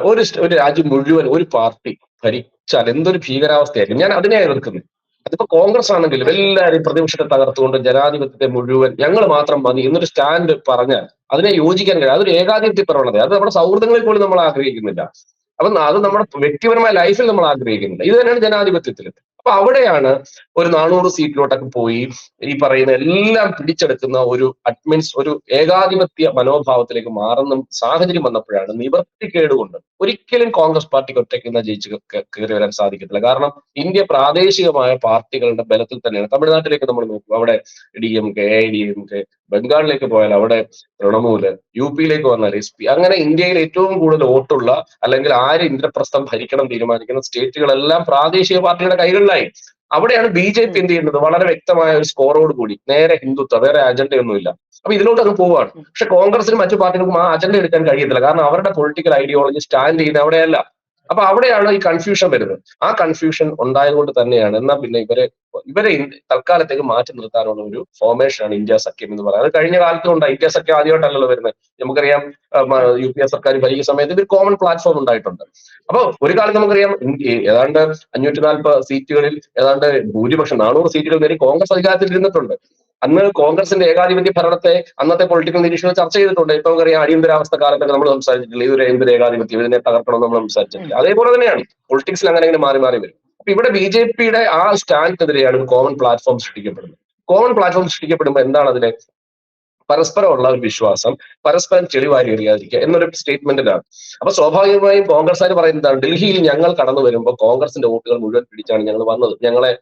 ഒരു രാജ്യം മുഴുവൻ ഒരു പാർട്ടി ഭരിച്ചാൽ എന്തൊരു ഭീകരാവസ്ഥയായിരിക്കും. ഞാൻ അതിനെ എതിർക്കുന്നത്. അതിപ്പോ കോൺഗ്രസ് ആണെങ്കിലും എല്ലാവരും പ്രതിപക്ഷത്തെ തകർത്തുകൊണ്ട് ജനാധിപത്യത്തെ മുഴുവൻ ഞങ്ങൾ മാത്രം മതി എന്നൊരു സ്റ്റാൻഡ് പറഞ്ഞാൽ അതിനെ യോജിക്കാൻ കഴിയും. അതൊരു ഏകാധിപത്യ പ്രവണത. അത് നമ്മുടെ സൗഹൃദങ്ങളിൽ പോലും നമ്മൾ ആഗ്രഹിക്കുന്നില്ല. അപ്പൊ അത് നമ്മുടെ വ്യക്തിപരമായ ലൈഫിൽ നമ്മൾ ആഗ്രഹിക്കുന്നില്ല. ഇത് തന്നെയാണ് ജനാധിപത്യത്തിൽ. അപ്പൊ അവിടെയാണ് ഒരു 400 സീറ്റിലോട്ടൊക്കെ പോയി ഈ പറയുന്ന എല്ലാം പിടിച്ചെടുക്കുന്ന ഒരു ഏകാധിപത്യ മനോഭാവത്തിലേക്ക് മാറുന്ന സാഹചര്യം വന്നപ്പോഴാണ് നിവർത്തിക്കേട് കൊണ്ട് ഒരിക്കലും കോൺഗ്രസ് പാർട്ടിക്ക് ഒറ്റയ്ക്ക് ജയിച്ച് കയറി വരാൻ സാധിക്കത്തില്ല. കാരണം ഇന്ത്യ പ്രാദേശികമായ പാർട്ടികളുടെ ബലത്തിൽ തന്നെയാണ്. തമിഴ്നാട്ടിലേക്ക് നമ്മൾ നോക്കും, അവിടെ DMK, AIDMK, ബംഗാളിലേക്ക് പോയാൽ അവിടെ തൃണമൂല്, UP-യിലേക്ക് വന്നാൽ SP. അങ്ങനെ ഇന്ത്യയിൽ ഏറ്റവും കൂടുതൽ വോട്ടുള്ള അല്ലെങ്കിൽ ആര് ഇന്ദ്രപ്രസ്ഥം ഭരിക്കണം തീരുമാനിക്കുന്ന സ്റ്റേറ്റുകളെല്ലാം പ്രാദേശിക പാർട്ടിയുടെ കൈകളിലായി. അവിടെയാണ് BJP എന്ത് ചെയ്യുന്നത്? വളരെ വ്യക്തമായ ഒരു സ്കോറോട് കൂടി നേരെ ഹിന്ദുത്വ, വേറെ അജണ്ടയൊന്നുമില്ല. അപ്പൊ ഇതിലോട്ട് അങ്ങ് പോവാണ്. പക്ഷെ കോൺഗ്രസിനും മറ്റു പാർട്ടികൾക്കും ആ അജണ്ട എടുക്കാൻ കഴിയത്തില്ല. കാരണം അവരുടെ പൊളിറ്റിക്കൽ ഐഡിയോളജി സ്റ്റാൻഡ് ചെയ്യുന്ന അവിടെയല്ല. അപ്പൊ അവിടെയാണ് ഈ കൺഫ്യൂഷൻ വരുന്നത്. ആ കൺഫ്യൂഷൻ ഉണ്ടായതുകൊണ്ട് തന്നെയാണ് എന്നാ പിന്നെ ഇവരെ തൽക്കാലത്തേക്ക് മാറ്റി നിർത്താനുള്ള ഒരു ഫോർമേഷനാണ് ഇന്ത്യ സഖ്യം എന്ന് പറയുന്നത്. അത് കഴിഞ്ഞ കാലത്തും ഉണ്ട്. ഇന്ത്യ സഖ്യം ആദ്യമായിട്ടല്ലല്ലോ വരുന്നത്. നമുക്കറിയാം UPA സർക്കാർ ഭരിക്കുന്ന സമയത്ത് ഒരു കോമൺ പ്ലാറ്റ്ഫോം ഉണ്ടായിട്ടുണ്ട്. അപ്പൊ ഒരു കാലത്ത് നമുക്കറിയാം ഏതാണ്ട് 540 സീറ്റുകളിൽ ഏതാണ്ട് ഭൂരിപക്ഷം 400 സീറ്റുകൾ നേടി കോൺഗ്രസ് അധികാരത്തിൽ ഇരുന്നിട്ടുണ്ട്. അന്ന് കോൺഗ്രസിന്റെ ഏകാധിപത്യ ഭരണത്തെ അന്നത്തെ പൊളിറ്റിക്കൽ നിരീക്ഷകർ ചർച്ച ചെയ്തിട്ടുണ്ട്. ഇപ്പൊ നമുക്കറിയാം അടിയന്തരാവസ്ഥ കാലത്തൊക്കെ നമ്മൾ സംസാരിച്ചിട്ടില്ല, ഇതൊരു എന്തൊരു ഏകാധിപത്യം, ഇതിനെ തകർക്കണം നമ്മൾ സംസാരിച്ചിട്ടില്ല. അതേപോലെ തന്നെയാണ് പൊളിറ്റിക്സിൽ അങ്ങനെ മാറി വരും. അപ്പൊ ഇവിടെ BJP-യുടെ ആ സ്റ്റാൻഡിനെതിരെയാണ് ഒരു കോമൺ പ്ലാറ്റ്ഫോം സൃഷ്ടിക്കപ്പെടുന്നത്. കോമൺ പ്ലാറ്റ്ഫോം സൃഷ്ടിക്കപ്പെടുമ്പോൾ എന്താണ് അതിലെ പരസ്പരമുള്ള ഒരു വിശ്വാസം, പരസ്പരം ചെളിവാരി എറിയാതിരിക്കുക എന്നൊരു സ്റ്റേറ്റ്മെന്റിലാണ്. അപ്പൊ സ്വാഭാവികമായും കോൺഗ്രസ്സുകാർ പറയുന്നതാണ് ഡൽഹിയിൽ ഞങ്ങൾ കടന്നു വരുമ്പോൾ കോൺഗ്രസിന്റെ വോട്ടുകൾ മുഴുവൻ പിടിച്ചാണ് ഞങ്ങൾ വന്നത്,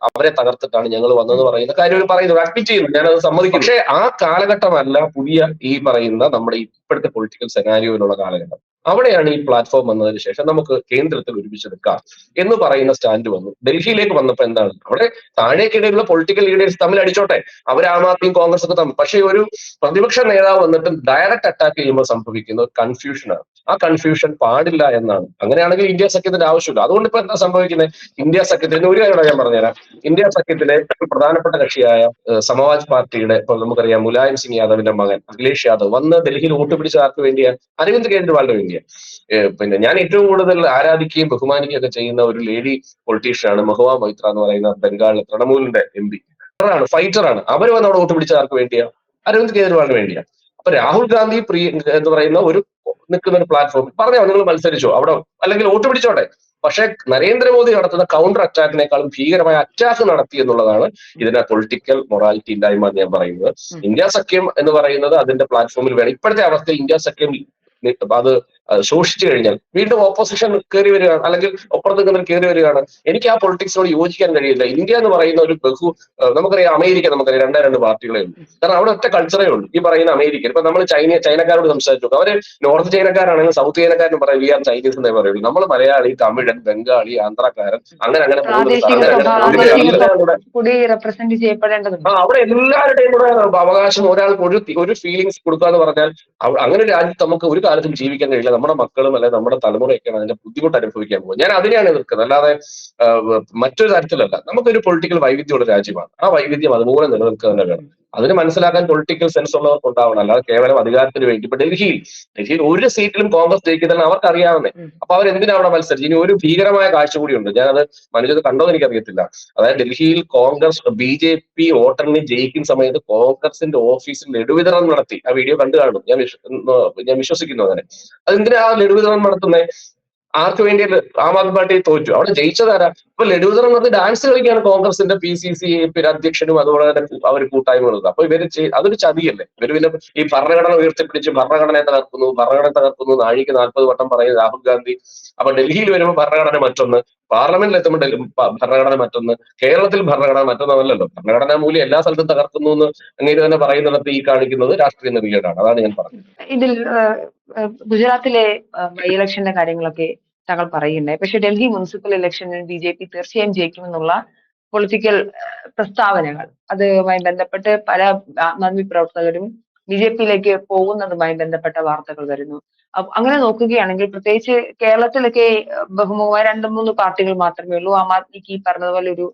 അവരെ തകർത്തിട്ടാണ് ഞങ്ങൾ വന്നതെന്ന് പറയുന്ന കാര്യം പറയുന്നത് അഡ്മിറ്റ് ചെയ്യുന്നു. ഞാനത് സമ്മതിക്കും. പക്ഷേ ആ കാലഘട്ടമല്ല പുതിയ ഈ പറയുന്ന നമ്മുടെ ഇപ്പോഴത്തെ പൊളിറ്റിക്കൽ സെനാരിയോയിലുള്ള കാലഘട്ടം. അവിടെയാണ് ഈ പ്ലാറ്റ്ഫോം വന്നതിന് ശേഷം നമുക്ക് കേന്ദ്രത്തിൽ ഒരുമിച്ചെടുക്കാം എന്ന് പറയുന്ന സ്റ്റാൻഡ് വന്നു. ഡൽഹിയിലേക്ക് വന്നപ്പോൾ എന്താണ്, അവിടെ താഴേക്കിടയിലുള്ള പൊളിറ്റിക്കൽ ലീഡേഴ്സ് തമ്മിൽ അടിച്ചോട്ടെ, അവർ ആം ആദ്മിയും കോൺഗ്രസ് ഒക്കെ തമ്മിൽ. പക്ഷേ ഒരു പ്രതിപക്ഷ നേതാവ് വന്നിട്ട് ഡയറക്റ്റ് അറ്റാക്ക് ചെയ്യുമ്പോൾ സംഭവിക്കുന്ന ഒരു കൺഫ്യൂഷനാണ്. ആ കൺഫ്യൂഷൻ പാടില്ല എന്നാണ്. അങ്ങനെയാണെങ്കിൽ ഇന്ത്യ സഖ്യത്തിന്റെ ആവശ്യമില്ല. അതുകൊണ്ട് ഇപ്പൊ എന്താ സംഭവിക്കുന്നത്? ഇന്ത്യ സഖ്യത്തിന് ഒരു കാര്യം ഞാൻ പറഞ്ഞുതരാം. ഇന്ത്യ സഖ്യത്തിലെ പ്രധാനപ്പെട്ട കക്ഷിയായ സമാജ്വാദി പാർട്ടിയുടെ ഇപ്പൊ നമുക്കറിയാം മുലായം സിംഗ് യാദവിന്റെ മകൻ അഖിലേഷ് യാദവ് വന്ന് ഡൽഹിയിൽ വോട്ട് പിടിച്ച ആർക്ക് വേണ്ടിയാണ്? അരവിന്ദ് കെജ്രിവാളിന്റെ വേണ്ടിയാണ്. പിന്നെ ഞാൻ ഏറ്റവും കൂടുതൽ ആരാധിക്കുകയും ബഹുമാനിക്കുകയും ഒക്കെ ചെയ്യുന്ന ഒരു ലേഡി പൊളിറ്റീഷ്യനാണ് മഹുവ മൊയ്ത്ര എന്ന് പറയുന്ന ബംഗാളിലെ തൃണമൂലിന്റെ MP. ഫൈറ്ററാണ്. അവർ വന്ന് അവിടെ വോട്ട് പിടിച്ച ആർക്ക് വേണ്ടിയാ? അരവിന്ദ് കെജ്രിവാളിന് വേണ്ടിയാണ്. അപ്പൊ രാഹുൽ ഗാന്ധി എന്ന് പറയുന്ന നിൽക്കുന്ന ഒരു പ്ലാറ്റ്ഫോം പറഞ്ഞോ, നിങ്ങൾ മത്സരിച്ചോ അവിടെ, അല്ലെങ്കിൽ വോട്ട് പിടിച്ചോട്ടെ. പക്ഷെ നരേന്ദ്രമോദി നടത്തുന്ന കൗണ്ടർ അറ്റാക്കിനേക്കാളും ഭീകരമായ അറ്റാക്ക് നടത്തി എന്നുള്ളതാണ് ഇതിന്റെ പൊളിറ്റിക്കൽ മൊറാലിറ്റി ഇല്ലായ്മ എന്ന് ഞാൻ പറയുന്നത്. ഇന്ത്യ സഖ്യം എന്ന് പറയുന്നത് അതിന്റെ പ്ലാറ്റ്ഫോമിൽ വേണം. ഇപ്പോഴത്തെ അവസ്ഥയിൽ ഇന്ത്യ സഖ്യം അത് ശോഷിച്ചു കഴിഞ്ഞാൽ വീണ്ടും ഓപ്പോസിഷൻ കയറി വരികയാണ്, അല്ലെങ്കിൽ ഒപ്പുറത്ത് നിൽക്കുന്നവർ കയറി വരികയാണ്. എനിക്ക് ആ പൊളിറ്റിക്സിനോട് യോജിക്കാൻ കഴിയില്ല. ഇന്ത്യ എന്ന് പറയുന്ന ഒരു നമുക്കറിയാം അമേരിക്ക, നമുക്കറിയാം രണ്ട് പാർട്ടികളെ ഉള്ളൂ. കാരണം അവിടെ ഒറ്റ കൾച്ചറേ ഉള്ളൂ. ഈ പറയുന്ന അമേരിക്ക ഇപ്പൊ നമ്മൾ ചൈനക്കാരോട് സംസാരിച്ചു, അവര് നോർത്ത് ചൈനക്കാരാണെങ്കിൽ സൗത്ത് ചൈനക്കാരൻ പറയും വി ആർ ചൈനീസ് എന്നേ പറയുള്ളൂ. നമ്മൾ മലയാളി, തമിഴൻ, ബംഗാളി, ആന്ധ്രാക്കാരൻ അങ്ങനെ അവിടെ എല്ലാവരുടെയും കൂടെ അവകാശം ഒരാൾക്ക് ഒരു ഫീലിങ്സ് കൊടുക്കുക എന്ന് പറഞ്ഞാൽ അങ്ങനെ ഒരു രാജ്യത്ത് നമുക്ക് ഒരു കാലത്തും ജീവിക്കാൻ കഴിയില്ല. നമ്മുടെ മക്കളും അല്ലെങ്കിൽ നമ്മുടെ തലമുറയൊക്കെയാണ് അതിന്റെ ബുദ്ധിമുട്ട് അനുഭവിക്കാൻ പോകുന്നത്. ഞാൻ അതിനെയാണ് എതിർക്കുന്നത്, അല്ലാതെ മറ്റൊരു തരത്തിലല്ല. നമുക്കൊരു പൊളിറ്റിക്കൽ വൈവിധ്യമുള്ള രാജ്യമാണ്. ആ വൈവിധ്യം അതുപോലെ നിലനിൽക്കുക തന്നെ വേണം. അതിന് മനസ്സിലാക്കാൻ പൊളിറ്റിക്കൽ സെൻസ് ഉള്ളവർക്ക് ഉണ്ടാവണം, അല്ലാതെ കേവലം അധികാരത്തിന് വേണ്ടി. ഇപ്പൊ ഡൽഹിയിൽ ഒരു സീറ്റിലും കോൺഗ്രസ് ജയിക്കുന്നതാണ് അവർക്ക് അറിയാവുന്നേ. അപ്പൊ അവരെന്തിനാ അവിടെ മത്സരിച്ചു? ഇനി ഒരു ഭീകരമായ കാഴ്ച കൂടിയുണ്ട്. ഞാനത് മനുഷ്യത് കണ്ടോ എന്ന് എനിക്കറിയത്തില്ല. അതായത് ഡൽഹിയിൽ കോൺഗ്രസ് BJP വോട്ടറിന് ജയിക്കുന്ന സമയത്ത് കോൺഗ്രസിന്റെ ഓഫീസിൽ ലഡുവിതരണം നടത്തി. ആ വീഡിയോ കണ്ടു കാണും, ഞാൻ വിശ്വസിക്കുന്നു. അങ്ങനെ അതെന്തിനാ ലഡുവിതരണം നടത്തുന്നത്? ആർക്ക് വേണ്ടിയിട്ട്? ആം ആദ്മി പാർട്ടി തോറ്റു, അവിടെ ജയിച്ചതാരാ? ഇപ്പൊ ലഡുവിതരണം നടത്തി ഡാൻസ് കളിക്കുകയാണ് കോൺഗ്രസിന്റെ PCC അധ്യക്ഷനും അതുപോലെ തന്നെ അവർ കൂട്ടായ്മകളും. അപ്പൊ അതൊരു ചതിയല്ലേ? ഇവര് പിന്നെ ഈ ഭരണഘടന ഉയർത്തിപ്പിടിച്ച് ഭരണഘടനയെ തകർക്കുന്നു നാഴിക്ക് 40 വട്ടം പറയുന്നത് രാഹുൽ ഗാന്ധി. അപ്പൊ ഡൽഹിയിൽ വരുമ്പോൾ ഭരണഘടന മറ്റൊന്ന്, പാർലമെന്റിൽ എത്തുമ്പോൾ ഭരണഘടന മറ്റൊന്ന്, കേരളത്തിൽ ഭരണഘടന മറ്റൊന്നല്ലല്ലോ. ഭരണഘടനാ മൂല്യം എല്ലാ സ്ഥലത്തും തകർക്കുന്നു എന്ന് അങ്ങനെ തന്നെ പറയുന്നിടത്ത് ഈ കാണിക്കുന്നത് രാഷ്ട്രീയ നെറികേടാണ്. അതാണ് ഞാൻ പറഞ്ഞത്. ഇതിൽ ഗുജറാത്തിലെ ബൈ ഇലക്ഷന്റെ കാര്യങ്ങളൊക്കെ താങ്കൾ പറയുന്നുണ്ടായി. പക്ഷെ ഡൽഹി മുനിസിപ്പൽ ഇലക്ഷനിൽ BJP തീർച്ചയായും ജയിക്കുമെന്നുള്ള പൊളിറ്റിക്കൽ പ്രസ്താവനകൾ, അതുമായി ബന്ധപ്പെട്ട് പല ആം ആദ്മി പ്രവർത്തകരും BJP-യിലേക്ക് പോകുന്നതുമായി ബന്ധപ്പെട്ട വാർത്തകൾ വരുന്നു. അങ്ങനെ നോക്കുകയാണെങ്കിൽ പ്രത്യേകിച്ച് കേരളത്തിലൊക്കെ ബഹുമുഖമായ 2-3 പാർട്ടികൾ മാത്രമേ ഉള്ളൂ. ആം ആദ്മിക്ക് ഈ പറഞ്ഞതുപോലെ ഒരു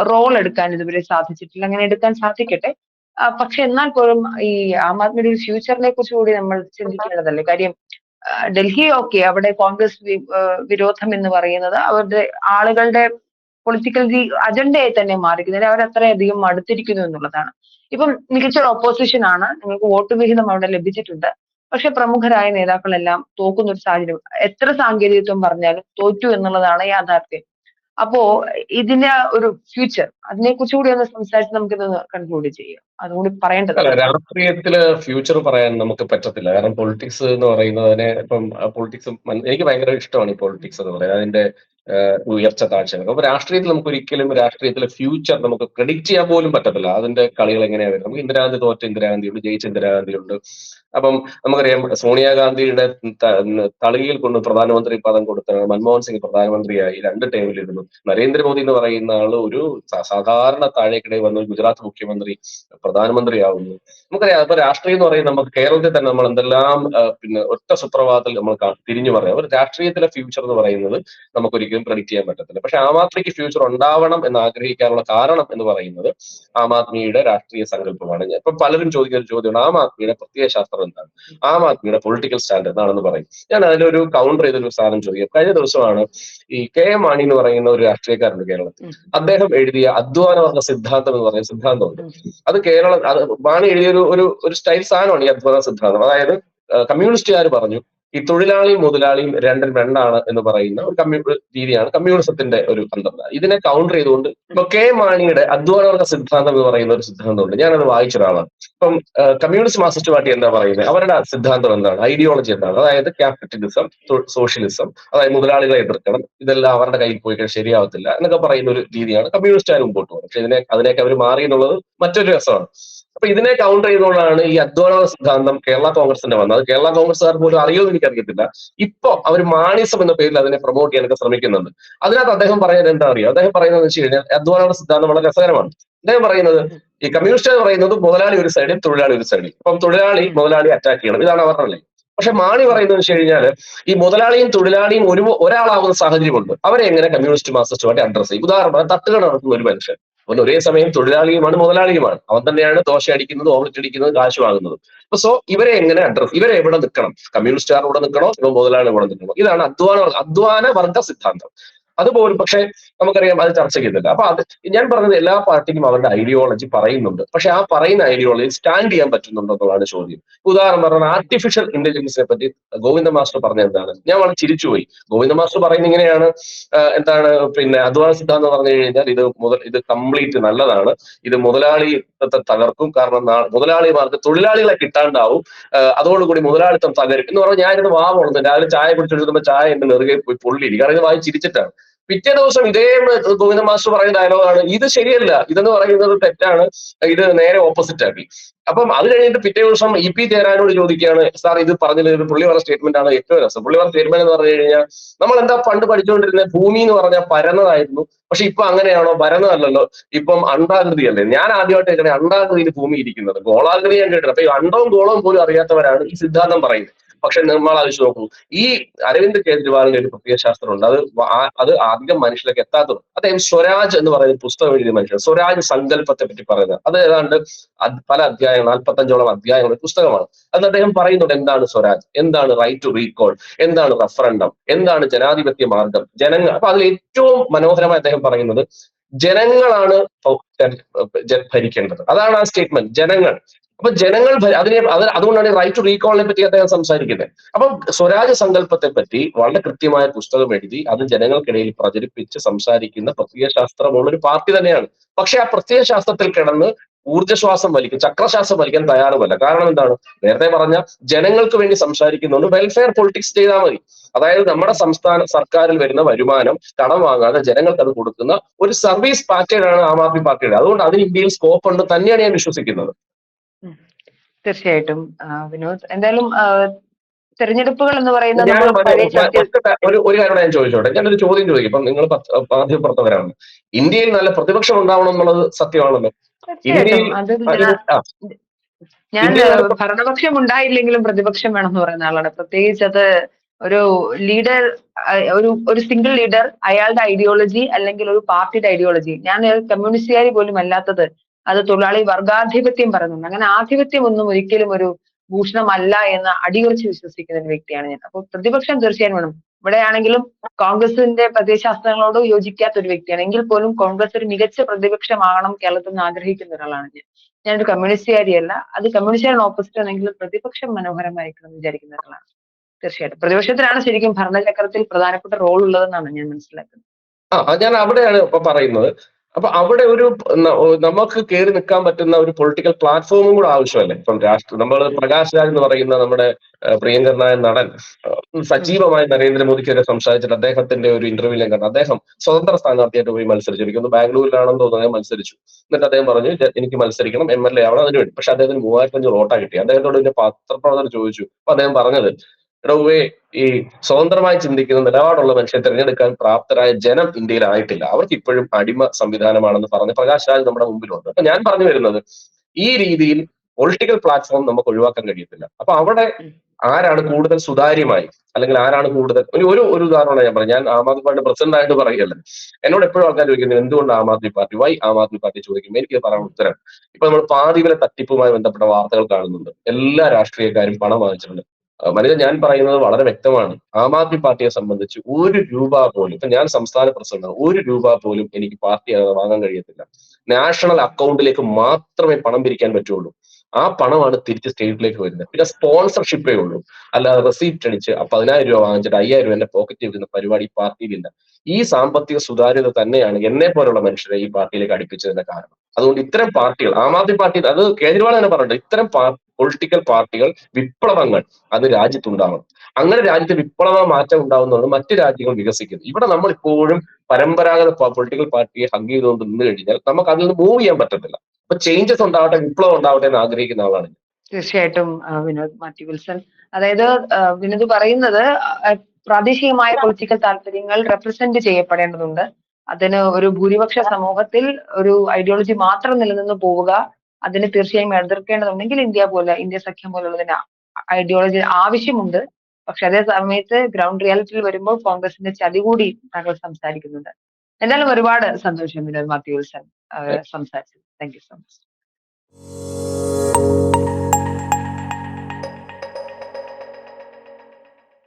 റോൾ എടുക്കാൻ ഇതുവരെ സാധിച്ചിട്ടില്ല. അങ്ങനെ എടുക്കാൻ സാധിക്കട്ടെ. പക്ഷെ എന്നാൽ പോലും ഈ ആം ആദ്മിയുടെ ഒരു ഫ്യൂച്ചറിനെ കുറിച്ച് കൂടി നമ്മൾ ചിന്തിക്കേണ്ടതല്ലേ? കാര്യം ഡൽഹി ഓക്കെ, അവിടെ കോൺഗ്രസ് വിരോധം എന്ന് പറയുന്നത് അവരുടെ ആളുകളുടെ പൊളിറ്റിക്കൽ അജണ്ടയായി തന്നെ മാറിയിരിക്കുന്നത്. അവർ അത്രയധികം മടുത്തിരിക്കുന്നു എന്നുള്ളതാണ്. ഇപ്പം മികച്ചൊരു ഓപ്പോസിഷൻ ആണ്, നിങ്ങൾക്ക് വോട്ട് വിഹിതം അവിടെ ലഭിച്ചിട്ടുണ്ട്. പക്ഷെ പ്രമുഖരായ നേതാക്കളെല്ലാം തോക്കുന്ന ഒരു സാഹചര്യം. എത്ര സാങ്കേതികത്വം പറഞ്ഞാലും തോറ്റു എന്നുള്ളതാണ് യാഥാർത്ഥ്യം. അപ്പോ ഇതിന്റെ ഒരു ഫ്യൂച്ചർ, അതിനെ കുറിച്ചുകൂടി ഒന്ന് സംസാരിച്ച് നമുക്കിത് കൺക്ലൂഡ് ചെയ്യാം. അതുകൂടി പറയേണ്ടത്. രാഷ്ട്രീയത്തില് ഫ്യൂച്ചർ പറയാൻ നമുക്ക് പറ്റത്തില്ല. കാരണം പൊളിറ്റിക്സ് എന്ന് പറയുന്നതിനെ ഇപ്പം പൊളിറ്റിക്സ് എനിക്ക് ഭയങ്കര ഇഷ്ടമാണ് ഈ പൊളിറ്റിക്സ് എന്ന് പറയുന്നത്, അതിന്റെ ഉയർച്ച താഴ്ചകൾ. അപ്പൊ രാഷ്ട്രീയത്തിൽ നമുക്ക് ഒരിക്കലും രാഷ്ട്രീയത്തിലെ ഫ്യൂച്ചർ നമുക്ക് പ്രെഡിക്റ്റ് ചെയ്യാൻ പോലും പറ്റത്തില്ല. അതിന്റെ കളികൾ എങ്ങനെയാ വരുന്നത്? നമുക്ക് ഇന്ദിരാഗാന്ധി തോറ്റ ഇന്ദിരാഗാന്ധി ഉണ്ട്, ജയിച്ച ഇന്ദിരാഗാന്ധി ഉണ്ട്. അപ്പം നമുക്കറിയാം സോണിയാഗാന്ധിയുടെ തളികയിൽ കൊണ്ട് പ്രധാനമന്ത്രി പദം കൊടുത്ത മൻമോഹൻ സിംഗ് പ്രധാനമന്ത്രിയായി 2 ടേമിലിരുന്നു. നരേന്ദ്രമോദി എന്ന് പറയുന്ന ആള് ഒരു സാധാരണ താഴേക്കിടയിൽ വന്ന ഗുജറാത്ത് മുഖ്യമന്ത്രി പ്രധാനമന്ത്രിയാവുന്നു. നമുക്കറിയാം. അപ്പൊ രാഷ്ട്രീയം എന്ന് പറയുന്നത് നമുക്ക് കേരളത്തിൽ തന്നെ നമ്മൾ എന്തെല്ലാം പിന്നെ ഒറ്റ സുപ്രഭാതത്തിൽ നമ്മൾ തിരിഞ്ഞു പറയാം. ഒരു രാഷ്ട്രീയത്തിലെ ഫ്യൂച്ചർ എന്ന് പറയുന്നത് നമുക്കൊരിക്കലും പ്രെഡിക്റ്റ് ചെയ്യാൻ പറ്റത്തില്ല. പക്ഷെ ആം ആദ്മിക്ക് ഫ്യൂച്ചർ ഉണ്ടാവണം എന്ന് ആഗ്രഹിക്കാനുള്ള കാരണം എന്ന് പറയുന്നത് ആം ആദ്മിയുടെ രാഷ്ട്രീയ സങ്കല്പമാണ്. ഇപ്പൊ പലരും ചോദിക്കുന്ന ഒരു ചോദ്യമാണ്, ആം ആദ്മിയുടെ പ്രത്യയ ശാസ്ത്രം എന്താണ്, ആം ആദ്മിയുടെ പൊളിറ്റിക്കൽ സ്റ്റാൻഡ് എന്താണെന്ന് പറയും. ഞാൻ അതിലൊരു കൗണ്ടർ ചെയ്തൊരു സാധനം ചോദിക്കാം. കഴിഞ്ഞ ദിവസമാണ് ഈ KM മാണി എന്ന് പറയുന്ന ഒരു രാഷ്ട്രീയക്കാരുണ്ട് കേരളത്തിൽ. അദ്ദേഹം എഴുതിയ അധ്വാനവർഗ സിദ്ധാന്തം എന്ന് പറയുന്ന സിദ്ധാന്തമുണ്ട്. അത് മാണി എഴുതിയ ഒരു സ്റ്റൈൽ സാധനമാണ് ഈ അധ്വാന സിദ്ധാന്തം. അതായത് കമ്മ്യൂണിസ്റ്റുകാർ പറഞ്ഞു ഈ തൊഴിലാളിയും മുതലാളിയും രണ്ടാണ് എന്ന് പറയുന്ന ഒരു രീതിയാണ് കമ്മ്യൂണിസത്തിന്റെ ഒരു അന്തർധാര. ഇതിനെ കൗണ്ടർ ചെയ്തുകൊണ്ട് ഇപ്പൊ മാണിയുടെ അധ്വാനവർഗ സിദ്ധാന്തം എന്ന് പറയുന്ന ഒരു സിദ്ധാന്തമുണ്ട്. ഞാനത് വായിച്ച ഒരാളാണ്. ഇപ്പം കമ്മ്യൂണിസ്റ്റ് മാർക്സിസ്റ്റ് പാർട്ടി എന്താ പറയുന്നത്, അവരുടെ സിദ്ധാന്തം എന്താണ്, ഐഡിയോളജി എന്താണ്? അതായത് ക്യാപിറ്റലിസം, സോഷ്യലിസം, അതായത് മുതലാളികളെ എതിർക്കണം, ഇതെല്ലാം അവരുടെ കയ്യിൽ പോയി കഴിഞ്ഞാൽ ശരിയാവത്തില്ല എന്നൊക്കെ പറയുന്ന ഒരു രീതിയാണ് കമ്മ്യൂണിസ്റ്റുകാർ മുമ്പോട്ട് പോകുന്നത്. പക്ഷെ അതിനേക്ക് അവർ മാറി എന്നുള്ളത് മറ്റൊരു രസമാണ്. അപ്പൊ ഇതിനെ കൗണ്ടർ ചെയ്തുകൊണ്ടാണ് ഈ അധ്വാന സിദ്ധാന്തം കേരള കോൺഗ്രസിന്റെ വന്നത്. അത് കേരള കോൺഗ്രസ്സുകാർ പോലും അറിയുമെന്ന് എനിക്കറിയത്തില്ല. ഇപ്പൊ അവർ മാണിസം എന്ന പേരിൽ അതിനെ പ്രൊമോട്ട് ചെയ്യാനൊക്കെ ശ്രമിക്കുന്നുണ്ട്. അതിനകത്ത് അദ്ദേഹം പറയുന്നത് എന്താ അറിയോ? അദ്ദേഹം പറയുന്നത് വെച്ച് കഴിഞ്ഞാൽ അധ്വാന സിദ്ധാന്തം വളരെ രസകരമാണ്. അദ്ദേഹം പറയുന്നത് ഈ കമ്മ്യൂണിസ്റ്റ് പറയുന്നത് മുതലാളി ഒരു സൈഡിൽ തൊഴിലാളി ഒരു സൈഡിൽ, അപ്പം തൊഴിലാളി മുതലാളി അറ്റാക്ക് ചെയ്യണം, ഇതാണ് അവരുടെ ലൈൻ. പക്ഷെ മാണി പറയുന്നത് വെച്ച് കഴിഞ്ഞാൽ ഈ മുതലാളിയും തൊഴിലാളിയും ഒരാളാവുന്ന സാഹചര്യമുണ്ട്. അവരെ എങ്ങനെ കമ്മ്യൂണിസ്റ്റ് മാർക്സിസ്റ്റ് പാർട്ടി അഡ്രസ് ചെയ്യും? ഉദാഹരണം, തട്ടുകട നടത്തുന്ന ഒരു മനുഷ്യൻ, അവൻ ഒരേ സമയം തൊഴിലാളിയുമാണ് മുതലാളിയുമാണ്. അവൻ തന്നെയാണ് ദോശ അടിക്കുന്നത്, ഓംലെറ്റ് അടിക്കുന്നത്, കാശ് വാങ്ങുന്നത്. സോ ഇവരെ എങ്ങനെ അഡ്രസ്, ഇവരെ എവിടെ നിൽക്കണം? കമ്മ്യൂണിസ്റ്റുകാർ ഇവിടെ നിൽക്കണോ, ഇവ മുതലാളി ഇവിടെ നിൽക്കണോ? ഇതാണ് അധ്വാന വർഗ സിദ്ധാന്തം. അതുപോലും പക്ഷെ നമുക്കറിയാം അത് ചർച്ച ചെയ്യുന്നില്ല. അപ്പൊ ഞാൻ പറഞ്ഞത് എല്ലാ പാർട്ടിക്കും അവരുടെ ഐഡിയോളജി പറയുന്നുണ്ട്. പക്ഷെ ആ പറയുന്ന ഐഡിയോളജി സ്റ്റാൻഡ് ചെയ്യാൻ പറ്റുന്നുണ്ടോ എന്നുള്ളതാണ് ചോദ്യം. ഉദാഹരണം പറഞ്ഞാൽ ആർട്ടിഫിഷ്യൽ ഇന്റലിജൻസിനെ പറ്റി ഗോവിന്ദ മാസ്റ്റർ പറഞ്ഞ എന്താണ്? ഞാൻ വളരെ ചിരിച്ചുപോയി. ഗോവിന്ദ മാസ്റ്റർ പറയുന്നത് ഇങ്ങനെയാണ്, എന്താണ് പിന്നെ അധ്വാന സിദ്ധാന്തം പറഞ്ഞു കഴിഞ്ഞാൽ ഇത് കംപ്ലീറ്റ് നല്ലതാണ്, ഇത് മുതലാളിത്തത്തെ തകർക്കും, കാരണം മുതലാളിമാർക്ക് തൊഴിലാളികളെ കിട്ടാണ്ടാവും, അതോടുകൂടി മുതലാളിത്തം തകരും എന്ന് പറഞ്ഞാൽ ഞാനിത് വാവുള്ളത് രാവിലെ ചായ കുടിച്ചെടുക്കുമ്പോൾ ചായ എന്റെ നെറുകെ പോയി പൊള്ളിയിരിക്കും. കാരണം ഇത് വായി ചിരിച്ചിട്ടാണ്. പിറ്റേ ദിവസം ഇതേ ഗോവിന്ദ മാസ്റ്റർ പറയുന്ന ഡയലോഗാണ്, ഇത് ശരിയല്ല, ഇതെന്ന് പറയുന്നത് തെറ്റാണ്, ഇത് നേരെ ഓപ്പോസിറ്റ് ആക്കി. അപ്പം അത് കഴിഞ്ഞിട്ട് പിറ്റേ ദിവസം EP ജയരാജനോട് ചോദിക്കുകയാണ്, സാർ ഇത് പറഞ്ഞത് പുള്ളി പറഞ്ഞ സ്റ്റേറ്റ്മെന്റ് ആണ് ഏറ്റവും രസം. പുള്ളി പറഞ്ഞ സ്റ്റേറ്റ്മെന്റ് എന്ന് പറഞ്ഞു കഴിഞ്ഞാൽ, നമ്മൾ എന്താ പണ്ട് പഠിച്ചുകൊണ്ടിരുന്നത്, ഭൂമി എന്ന് പറഞ്ഞാൽ പരന്നതായിരുന്നു, പക്ഷെ ഇപ്പൊ അങ്ങനെയാണോ? പരന്നതല്ലല്ലോ, ഇപ്പം അണ്ഡാകൃതിയല്ലേ. ഞാൻ ആദ്യമായിട്ട് കേൾക്കണേ അണ്ഡാകൃതിയിൽ ഭൂമി ഇരിക്കുന്നത്, ഗോളാകൃതി ഞാൻ കേട്ടിട്ടുണ്ട്. അപ്പൊ ഈ അണ്ടവും ഗോളവും പോലും അറിയാത്തവരാണ് ഈ സിദ്ധാന്തം പറയുന്നത്. പക്ഷെ നമ്മൾ ആലോചിച്ച് നോക്കൂ, ഈ അരവിന്ദ് കെജ്രിവാളിന്റെ ഒരു പ്രത്യയശാസ്ത്രമുണ്ട്. അത് അധികം മനുഷ്യർക്ക് എത്താത്തത്. അദ്ദേഹം സ്വരാജ് എന്ന് പറയുന്ന പുസ്തകം എഴുതിയ മനുഷ്യൻ, സ്വരാജ് സങ്കല്പത്തെ പറ്റി പറയുന്നത്. അത് ഏതാണ്ട് പല അധ്യായങ്ങൾ, 45ഓളം അധ്യായങ്ങളുടെ പുസ്തകമാണ്. അന്ന് അദ്ദേഹം പറയുന്നുണ്ട് എന്താണ് സ്വരാജ്, എന്താണ് റൈറ്റ് ടു റീകോൾ, എന്താണ് റഫറൻഡം, എന്താണ് ജനാധിപത്യ മാർഗം, ജനങ്ങൾ. അപ്പൊ അതിൽ ഏറ്റവും മനോഹരമായി അദ്ദേഹം പറയുന്നത് ജനങ്ങളാണ് ഭരിക്കേണ്ടത്. അതാണ് ആ സ്റ്റേറ്റ്മെന്റ്, ജനങ്ങൾ. അപ്പൊ ജനങ്ങൾ അതുകൊണ്ടാണ് റൈറ്റ് ടു റീകോളിനെ പറ്റി അദ്ദേഹം സംസാരിക്കുന്നത്. അപ്പം സ്വരാജ് സങ്കല്പത്തെ പറ്റി വളരെ കൃത്യമായ പുസ്തകം എഴുതി അത് ജനങ്ങൾക്കിടയിൽ പ്രചരിപ്പിച്ച് സംസാരിക്കുന്ന പ്രത്യയശാസ്ത്രമുള്ള ഒരു പാർട്ടി തന്നെയാണ്. പക്ഷെ ആ പ്രത്യയശാസ്ത്രത്തിൽ കിടന്ന് ഊർജ്ജശ്വാസം വലിക്കും, ചക്രശ്വാസം വലിക്കാൻ തയ്യാറുമല്ല. കാരണം എന്താണ്? നേരത്തെ പറഞ്ഞ ജനങ്ങൾക്ക് വേണ്ടി സംസാരിക്കുന്നതുകൊണ്ട് വെൽഫെയർ പൊളിറ്റിക്സ് ചെയ്താൽ മതി. അതായത് നമ്മുടെ സംസ്ഥാന സർക്കാരിൽ വരുന്ന വരുമാനം കടം വാങ്ങാതെ ജനങ്ങൾക്ക് അത് കൊടുക്കുന്ന ഒരു സർവീസ് പാറ്റേൺ ആണ് ആം ആദ്മി പാർട്ടിയുടെ. അതുകൊണ്ട് അതിന് ഇന്ത്യയിൽ സ്കോപ്പ് ഉണ്ട് തന്നെയാണ് ഞാൻ വിശ്വസിക്കുന്നത്. തീർച്ചയായിട്ടും വിനോദ്, എന്തായാലും തെരഞ്ഞെടുപ്പുകൾ എന്ന് പറയുന്നത് ഒരു കാര്യം ഞാൻ ചോദിച്ചോട്ടെ, ഞാനൊരു ചോദ്യം ചോദിക്കും. ഇപ്പം നിങ്ങൾ മാധ്യമപ്രവർത്തകരാണ്, ഇന്ത്യയിൽ നല്ല പ്രതിപക്ഷം ഉണ്ടാവണം എന്നുള്ളത് സത്യമാണല്ലോ. ഇന്ത്യയിൽ ഞാൻ ഇന്ത്യയിലാണ് ഭരണപക്ഷം ഉണ്ടായില്ലെങ്കിലും പ്രതിപക്ഷം വേണമെന്ന് പറയുന്ന ആളാണ്. പ്രത്യേകിച്ച് അത് ഒരു ലീഡർ, ഒരു സിംഗിൾ ലീഡർ, അയാളുടെ ഐഡിയോളജി അല്ലെങ്കിൽ ഒരു പാർട്ടിയുടെ ഐഡിയോളജി. ഞാൻ കമ്മ്യൂണിസ്റ്റുകാരി പോലും അല്ലാത്തത് അത് തൊഴിലാളി വർഗാധിപത്യം പറയുന്നുണ്ട്. അങ്ങനെ ആധിപത്യം ഒന്നും ഒരിക്കലും ഒരു ഭൂഷണമല്ല എന്ന് അടിയുറച്ച് വിശ്വസിക്കുന്ന ഒരു വ്യക്തിയാണ് ഞാൻ. അപ്പോൾ പ്രതിപക്ഷം തീർച്ചയായും വേണം. ഇവിടെയാണെങ്കിലും കോൺഗ്രസിന്റെ പ്രത്യയശാസ്ത്രങ്ങളോട് യോജിക്കാത്ത ഒരു വ്യക്തിയാണ്. എങ്കിൽ പോലും കോൺഗ്രസ് ഒരു മികച്ച പ്രതിപക്ഷമാകണം കേരളത്തിൽ നിന്ന് ആഗ്രഹിക്കുന്ന ഒരാളാണ് ഞാൻ. ഞാനൊരു കമ്മ്യൂണിസ്റ്റുകാരിയല്ല. അത് കമ്മ്യൂണിസ്റ്റുകാരുടെ ഓപ്പോസിറ്റ് ആണെങ്കിലും പ്രതിപക്ഷം മനോഹരമായിരിക്കണം എന്ന് വിചാരിക്കുന്ന ഒരാളാണ്. തീർച്ചയായിട്ടും പ്രതിപക്ഷത്തിനാണ് ശരിക്കും ഭരണചക്രത്തിൽ പ്രധാനപ്പെട്ട റോൾ ഉള്ളതെന്നാണ് ഞാൻ മനസ്സിലാക്കുന്നത്. ഞാൻ അവിടെയാണ് ഇപ്പൊ പറയുന്നത്. അപ്പൊ അവിടെ ഒരു നമുക്ക് കയറി നിൽക്കാൻ പറ്റുന്ന ഒരു പൊളിറ്റിക്കൽ പ്ലാറ്റ്ഫോമും കൂടെ ആവശ്യമല്ലേ? ഇപ്പം നമ്മൾ പ്രകാശ് രാജ് എന്ന് പറയുന്ന നമ്മുടെ പ്രിയങ്കരനായ നടൻ സജീവമായി നരേന്ദ്രമോദിക്കെതിരെ സംസാരിച്ചിട്ട് അദ്ദേഹത്തിന്റെ ഒരു ഇന്റർവ്യൂ ഞാൻ കണ്ടു. അദ്ദേഹം സ്വതന്ത്ര സ്ഥാനാർത്ഥിയായിട്ട് പോയി മത്സരിച്ചു. എനിക്കൊന്ന് ബാംഗ്ലൂരിലാണെന്ന് തോന്നുന്നു അദ്ദേഹം മത്സരിച്ചു. എന്നിട്ട് അദ്ദേഹം പറഞ്ഞു എനിക്ക് മത്സരിക്കണം, MLA ആവണം, അതിന് വേണ്ടി. പക്ഷെ അദ്ദേഹത്തിന് 3500 വോട്ടാ കിട്ടി. അദ്ദേഹത്തോട് ഇതിന്റെ പത്രപ്രവർത്തകർ ചോദിച്ചു. അപ്പൊ അദ്ദേഹം പറഞ്ഞത് ഇടവേ ഈ സ്വതന്ത്രമായി ചിന്തിക്കുന്ന നിലപാടുള്ള മനുഷ്യരെ തിരഞ്ഞെടുക്കാൻ പ്രാപ്തരായ ജനം ഇന്ത്യയിലായിട്ടില്ല, അവർക്ക് ഇപ്പോഴും അടിമ സംവിധാനമാണെന്ന് പറഞ്ഞ് പ്രകാശ് രാജ് നമ്മുടെ മുമ്പിലുണ്ട്. അപ്പൊ ഞാൻ പറഞ്ഞു വരുന്നത് ഈ രീതിയിൽ പൊളിറ്റിക്കൽ പ്ലാറ്റ്ഫോം നമുക്ക് ഒഴിവാക്കാൻ കഴിയത്തില്ല. അപ്പൊ അവിടെ ആരാണ് കൂടുതൽ സുതാര്യമായി, അല്ലെങ്കിൽ ആരാണ് കൂടുതൽ ഒരു ഉദാഹരണം ഞാൻ പറഞ്ഞു. ഞാൻ ആം ആദ്മി പാർട്ടി പ്രസിഡന്റ് ആയിട്ട് പറയുകയല്ല. എന്നോട് എപ്പോഴും ആൾക്കാർ ചോദിക്കുന്നത് എന്തുകൊണ്ട് ആം ആദ്മി പാർട്ടി, വൈ ആം ആദ്മി പാർട്ടി ചോദിക്കുമ്പോൾ എനിക്ക് പറയാനുള്ള ഉത്തരം, ഇപ്പൊ നമ്മൾ പാതിവില തട്ടിപ്പുമായി ബന്ധപ്പെട്ട വാർത്തകൾ കാണുന്നുണ്ട്. എല്ലാ രാഷ്ട്രീയക്കാരും പണം വാങ്ങിച്ചിട്ടുണ്ട്. മനിത, ഞാൻ പറയുന്നത് വളരെ വ്യക്തമാണ്. ആം ആദ്മി പാർട്ടിയെ സംബന്ധിച്ച് 1 രൂപ പോലും, ഇപ്പൊ ഞാൻ സംസ്ഥാന പ്രസിഡന്റാണ്, 1 രൂപ പോലും എനിക്ക് പാർട്ടി വാങ്ങാൻ കഴിയത്തില്ല. നാഷണൽ അക്കൗണ്ടിലേക്ക് മാത്രമേ പണം പിരിക്കാൻ പറ്റുള്ളൂ. ആ പണമാണ് തിരിച്ച് സ്റ്റേറ്റിലേക്ക് വരുന്നത്. പിന്നെ സ്പോൺസർഷിപ്പേ ഉള്ളൂ. അല്ലാതെ റെസീപ്റ്റ് അടിച്ച് 10,000 രൂപ വാങ്ങിച്ചിട്ട് 5,000 രൂപ എന്റെ പോക്കറ്റിൽ വരുന്ന പരിപാടി പാർട്ടിയിലില്ല. ഈ സാമ്പത്തിക സുതാര്യത തന്നെയാണ് എന്നെ പോലുള്ള മനുഷ്യരെ ഈ പാർട്ടിയിലേക്ക് അടുപ്പിച്ചതിന്റെ കാരണം. അതുകൊണ്ട് ഇത്തരം പാർട്ടികൾ, ആം ആദ്മി പാർട്ടി, അത് കേജ്രിവാൾ തന്നെ പറഞ്ഞിട്ടുണ്ട്, ഇത്തരം പൊളിറ്റിക്കൽ പാർട്ടികൾ, വിപ്ലവങ്ങൾ അത് രാജ്യത്തുണ്ടാവണം. അങ്ങനെ രാജ്യത്ത് വിപ്ലവ മാറ്റം ഉണ്ടാവുന്നതാണ് മറ്റു രാജ്യങ്ങൾ വികസിക്കുന്നത്. ഇവിടെ നമ്മൾ ഇപ്പോഴും പരമ്പരാഗത പൊളിറ്റിക്കൽ പാർട്ടിയെ ഹഗ് ചെയ്തുകൊണ്ട് നിന്ന് കഴിഞ്ഞാൽ നമുക്ക് അതിൽ നിന്ന് മൂവ് ചെയ്യാൻ പറ്റത്തില്ല. അപ്പൊ ചേഞ്ചസ് ഉണ്ടാവട്ടെ, വിപ്ലവം ഉണ്ടാവട്ടെ എന്ന് ആഗ്രഹിക്കുന്ന ആളാണ്. തീർച്ചയായിട്ടും വിനോദ് മാത്യു വിൽസൺ, അതായത് വിനോദ് പറയുന്നത് പ്രാദേശികമായ പൊളിറ്റിക്കൽ താല്പര്യങ്ങൾ റെപ്രസെന്റ് ചെയ്യപ്പെടേണ്ടതുണ്ട്. അതിന് ഒരു ഭൂരിപക്ഷ സമൂഹത്തിൽ ഒരു ഐഡിയോളജി മാത്രം നിലനിന്ന് പോവുക, അതിന് തീർച്ചയായും എതിർക്കേണ്ടതുണ്ടെങ്കിൽ ഇന്ത്യ സഖ്യം പോലുള്ളതിന് ഐഡിയോളജി ആവശ്യമുണ്ട്. പക്ഷെ അതേ സമയത്ത് ഗ്രൗണ്ട് റിയാലിറ്റിയിൽ വരുമ്പോൾ കോൺഗ്രസിന്റെ ചതി കൂടി താങ്കൾ സംസാരിക്കുന്നുണ്ട്. എന്തായാലും ഒരുപാട് സന്തോഷം വിനോദ് മാത്യു വിൽസൺ സംസാരിച്ചത്. Thank you so much.